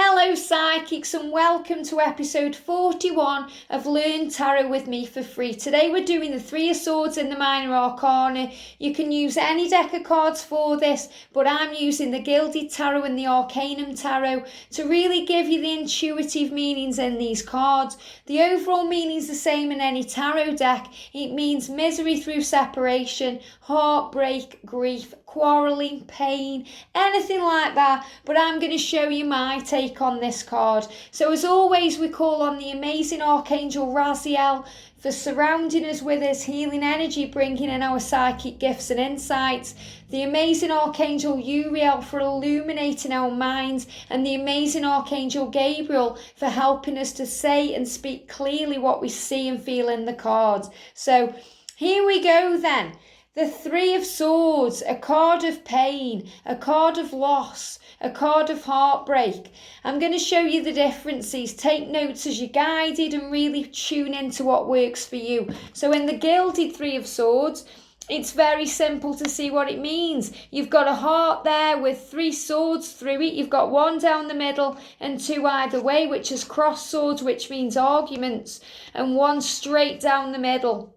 Hello Psychics and welcome to episode 41 of Learn Tarot with me for free. Today we're doing the Three of Swords in the Minor Arcana. You can use any deck of cards for this, but I'm using the Gilded Tarot and the Arcanum Tarot to really give you the intuitive meanings in these cards. The overall meaning is the same in any tarot deck. It means misery through separation, heartbreak, grief, quarrelling, pain, anything like that, but I'm going to show you my take on this card. So as always, we call on the amazing Archangel Raziel for surrounding us with his healing energy, bringing in our psychic gifts and insights, the amazing Archangel Uriel for illuminating our minds, and the amazing Archangel Gabriel for helping us to say and speak clearly what we see and feel in the cards. So here we go then. The Three of Swords, a card of pain, a card of loss, a card of heartbreak. I'm going to show you the differences. Take notes as you're guided and really tune into what works for you. So in the Gilded Three of Swords, it's very simple to see what it means. You've got a heart there with three swords through it. You've got one down the middle and two either way, which is cross swords, which means arguments, and one straight down the middle.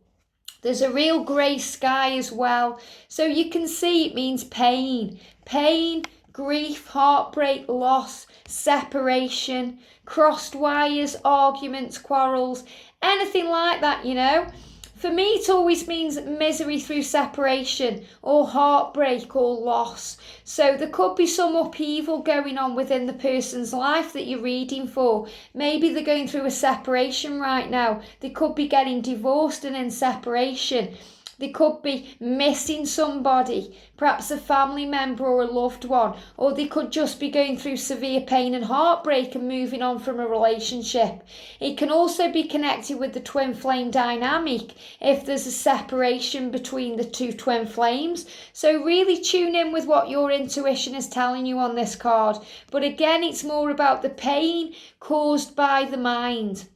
There's a real grey sky as well. So you can see it means pain. Pain, grief, heartbreak, loss, separation, crossed wires, arguments, quarrels, anything like that, you know. For me, it always means misery through separation or heartbreak or loss. So there could be some upheaval going on within the person's life that you're reading for. Maybe they're going through a separation right now. They could be getting divorced and in separation. They could be missing somebody, perhaps a family member or a loved one, or they could just be going through severe pain and heartbreak and moving on from a relationship. It can also be connected with the twin flame dynamic if there's a separation between the two twin flames. So really tune in with what your intuition is telling you on this card. But again, it's more about the pain caused by the mind.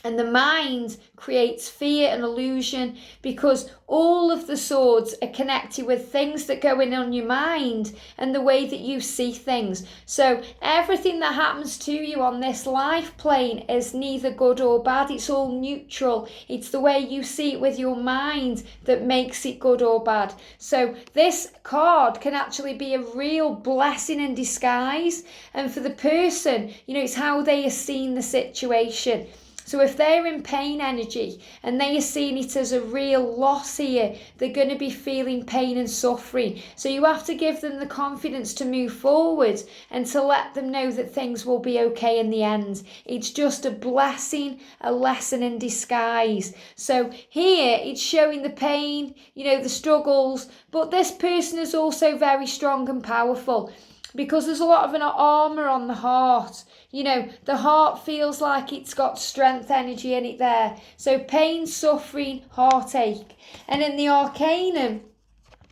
And the mind creates fear and illusion because all of the swords are connected with things that go in on your mind and the way that you see things. So everything that happens to you on this life plane is neither good or bad. It's all neutral. It's the way you see it with your mind that makes it good or bad. So this card can actually be a real blessing in disguise. And for the person, it's how they are seeing the situation. So if they're in pain energy and they are seeing it as a real loss here, they're going to be feeling pain and suffering. So you have to give them the confidence to move forward and to let them know that things will be okay in the end. It's just a blessing, a lesson in disguise. So here it's showing the pain, the struggles, but this person is also very strong and powerful, because there's a lot of an armour on the heart. The heart feels like it's got strength energy in it there. So pain, suffering, heartache. And in the Arcanum,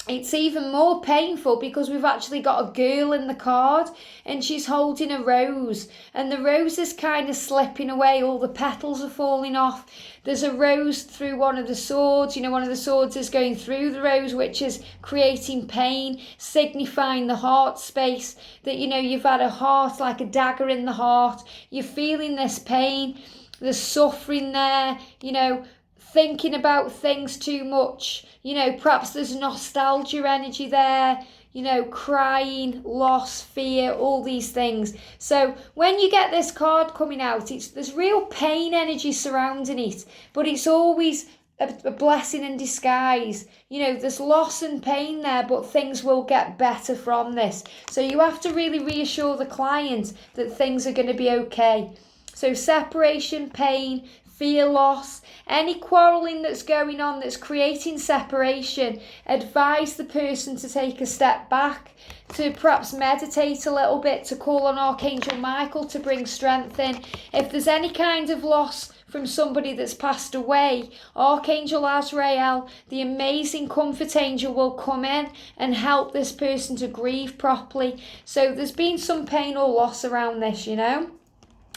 it's even more painful because we've actually got a girl in the card and she's holding a rose, and the rose is kind of slipping away. All the petals are falling off. There's a rose through one of the swords. One of the swords is going through the rose, which is creating pain, signifying the heart space, that, you've had a heart, like a dagger in the heart. You're feeling this pain. There's suffering there, thinking about things too much. Perhaps there's nostalgia energy there, crying, loss, fear, all these things. So when you get this card coming out, there's real pain energy surrounding it, but it's always a blessing in disguise. There's loss and pain there, but things will get better from this. So you have to really reassure the client that things are going to be okay. So separation, pain, fear, loss, any quarrelling that's going on that's creating separation, advise the person to take a step back, to perhaps meditate a little bit, to call on Archangel Michael to bring strength in. If there's any kind of loss from somebody that's passed away, Archangel Azrael, the amazing comfort angel, will come in and help this person to grieve properly. So there's been some pain or loss around this,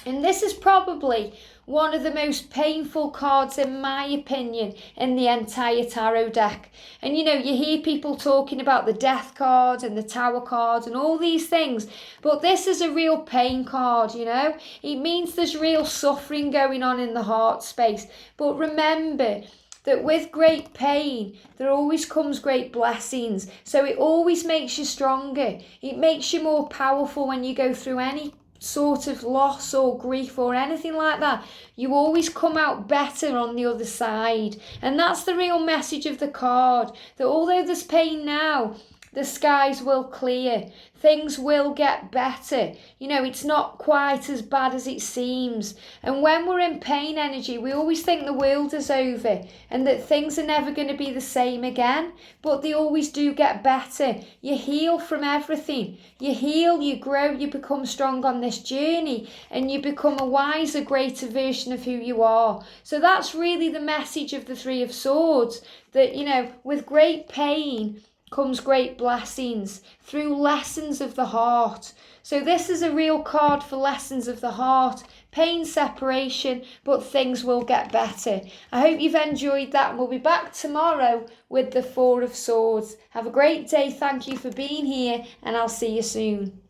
And this is probably one of the most painful cards, in my opinion, in the entire tarot deck. And you hear people talking about the death card and the tower card and all these things, but this is a real pain card, It means there's real suffering going on in the heart space. But remember that with great pain, there always comes great blessings. So it always makes you stronger. It makes you more powerful when you go through any sort of loss or grief or anything like that. You always come out better on the other side. And that's the real message of the card, that although there's pain now, the skies will clear. Things will get better. It's not quite as bad as it seems. And when we're in pain energy, we always think the world is over and that things are never going to be the same again. But they always do get better. You heal from everything. You heal, you grow, you become strong on this journey, and you become a wiser, greater version of who you are. So that's really the message of the Three of Swords, that, with great pain comes great blessings through lessons of the heart. So this is a real card for lessons of the heart, pain, separation, but things will get better. I hope you've enjoyed that, and we'll be back tomorrow with the Four of Swords. Have a great day. Thank you for being here, and I'll see you soon.